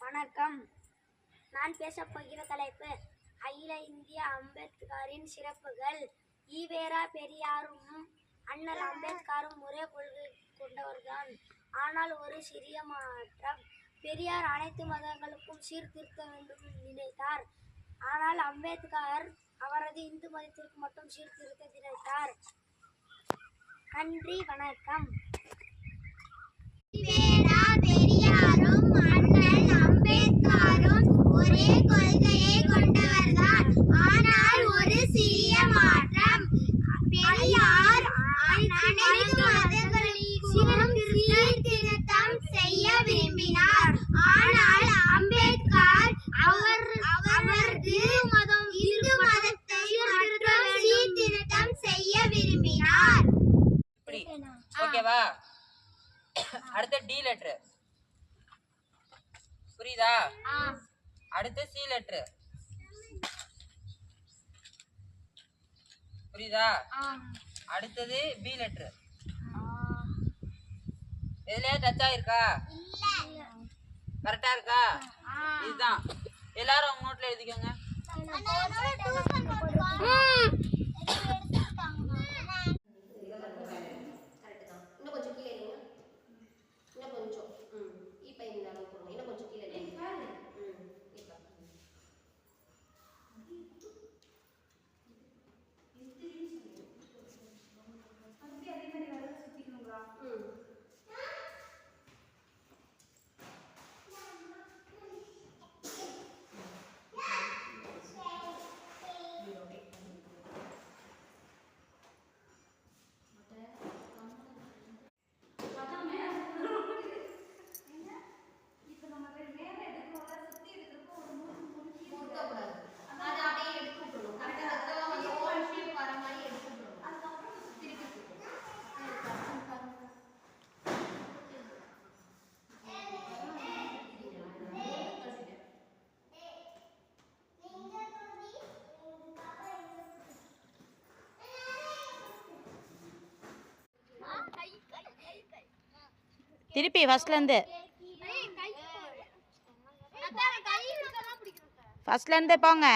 வணக்கம். நான் பேசப்போகிற தலைப்பு அகில இந்திய அம்பேத்கரின் சிறப்புகள். ஈவேரா பெரியாரும் அண்ணல் அம்பேத்கரும் ஒரே கொள்கை கொண்டவர்தான். ஆனால் ஒரு சிறிய மாற்றம். பெரியார் அனைத்து மதங்களுக்கும் சீர்திருத்த வேண்டும் நினைத்தார். ஆனால் அம்பேத்கர் அவரது இந்து மதத்திற்கு மட்டும் சீர்திருத்த நினைத்தார். நன்றி, வணக்கம். ஈவேரா பெரியாரும் அண்ணல் அம்பேத்கரும் ஒரே கொள்கையை கொண்டவர்தான். ஆனால் ஒரு சிறிய மாற்றம். பெரியார் அனைத்து மதங்களுக்கும் சீர்திருத்தம் செய்ய விரும்பினார். ஆனால் அம்பேத்கர் அவரது இந்து மதத்தை மட்டும் சீர்திருத்தம் செய்ய விரும்பினார். ஓகேவா? அடுத்த டி லெட்டர் புரியுதா? அடுத்த சி லெட்டர் புரியுதா? அடுத்தது பி லெட்டர். இதுலயே டச் ஆயிருக்கா? கரெக்டா இருக்கா? இதுதான். எல்லாரும் உங்க நோட்ல எழுதிக்கோங்க. திருப்பி ஃபர்ஸ்ட்லேருந்து போங்க.